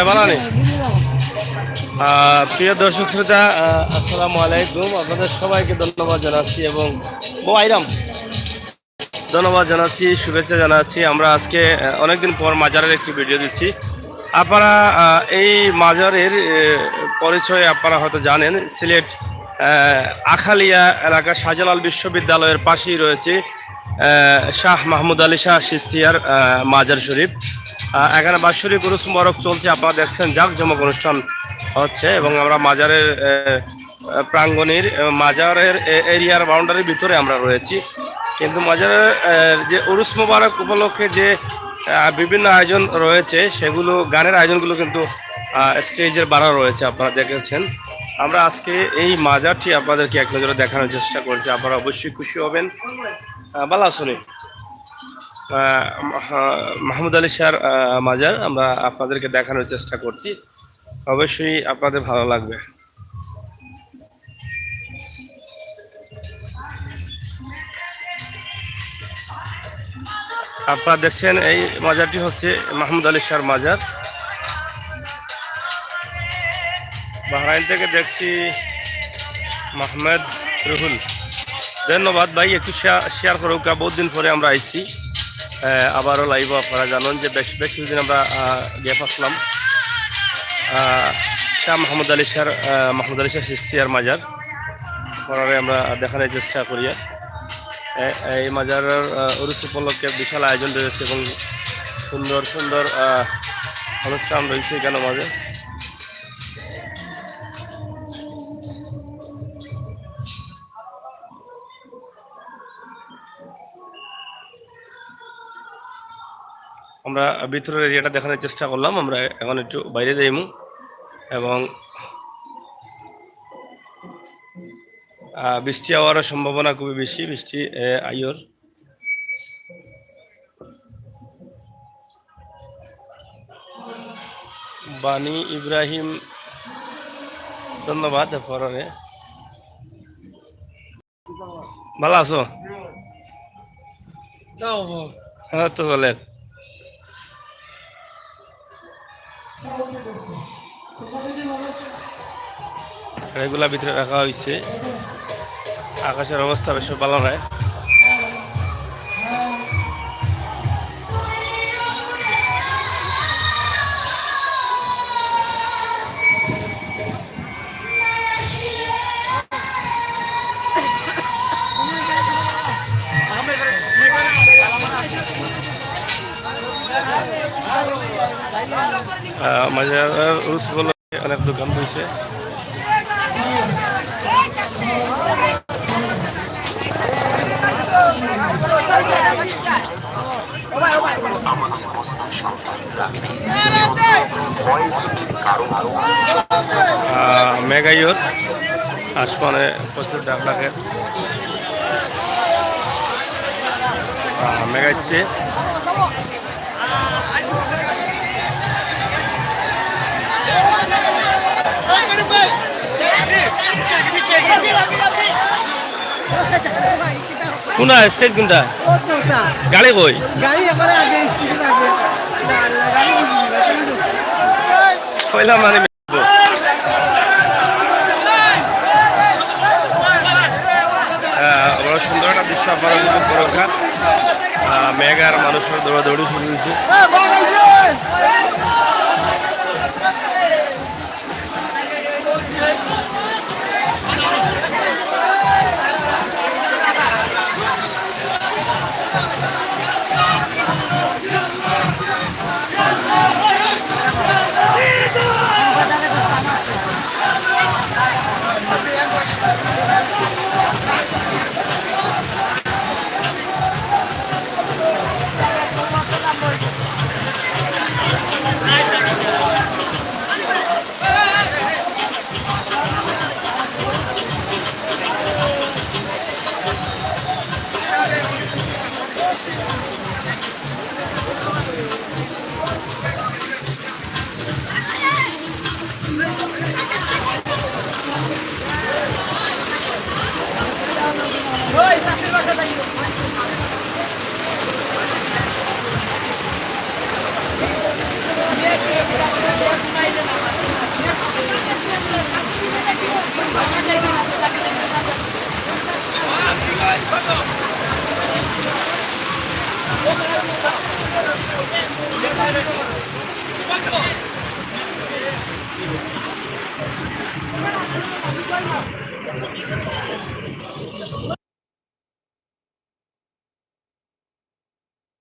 বানানি প্রিয় দর্শক শ্রোতা আসসালামু আলাইকুম। আপনাদের সবাইকে ধন্যবাদ জানাচ্ছি এবং ধন্যবাদ জানাচ্ছি, শুভেচ্ছা জানাচ্ছি। আমরা আজকে অনেকদিন পর মাজারের একটি ভিডিও দিচ্ছি। আপনারা এই মাজারের পরিচয় আপনারা হয়তো জানেন। সিলেট আখালিয়া এলাকা শাহজালাল বিশ্ববিদ্যালয়ের পাশেই রয়েছে শাহ মাহমুদ আলী শাহ সিস্তিয়ার মাজার শরীফ। এখানে বাৎসরিক উরুস মুবারক চলছে, আপনারা দেখছেন জাঁকজমক অনুষ্ঠান হচ্ছে এবং আমরা মাজারের প্রাঙ্গণের মাজারের এরিয়ার বাউন্ডারির ভিতরে আমরা রয়েছি। কিন্তু মাজারের যে উরুস মুবারক উপলক্ষে যে বিভিন্ন আয়োজন রয়েছে সেগুলো গানের আয়োজনগুলো কিন্তু স্টেজের বাড়া রয়েছে, আপনারা দেখেছেন। আমরা আজকে এই মাজারটি আপনাদেরকে এক নজরে দেখানোর চেষ্টা করছি, আপনারা অবশ্যই খুশি হবেন। ভালো শুনি মাহমুদ আলী শাহর মাজার আমরা আপনাদেরকে দেখানোর চেষ্টা করছি, অবশ্যই আপনাদের ভালো লাগবে। আপনারা দেখছেন এই মাজারটি হচ্ছে মাহমুদ আলী শাহর মাজার। বাহরাইন থেকে দেখছি মাহমুদ রুহুল, ধন্যবাদ ভাই, একটু শেয়ার করুক। বহুত দিন পরে আমরা আইছি, আবারও লাইভ। আপনারা জানেন যে বেশ কিছুদিন আমরা গ্যাপ আসলাম। শাহ মাহমুদ আলী শাহ সিস্তিয়ার মাজার পরে আমরা দেখানোর চেষ্টা করি। এই মাজারের উরুস উপলক্ষে বিশাল আয়োজন রয়েছে এবং সুন্দর সুন্দর অনুষ্ঠান রয়েছে এখানে মাঝে। আমরা ভিতরের এরিয়াটা দেখানোর চেষ্টা করলাম। আমরা এখন একটু বাইরে যাইমু এবং বৃষ্টি হওয়ার সম্ভাবনা খুবই বেশি, বৃষ্টি আইয়র। বানি ইব্রাহিম, ধন্যবাদ। পরে ভালো আছো? হ্যাঁ তো চলে এগুলা ভিতরে রাখা হয়েছে। আকাশের অবস্থা বেশ ভালো নয়। মাজার উরুস বলে অনেক দোকান হয়েছে। মেঘাইয়র আসমানে প্রচুর ডাক লাগে, মেঘাচ্ছে। কোনটা স্টেজ কোনটা? গাড়ি কই? গাড়ি এবারে আগে স্টেশন আছে। কইলা মানে বড় সুন্দর একটা দৃশ্য আপনারা উপভোগ করেন। মেঘ আর মানুষের দৌড়াদৌড়ি শুরু হয়েছে।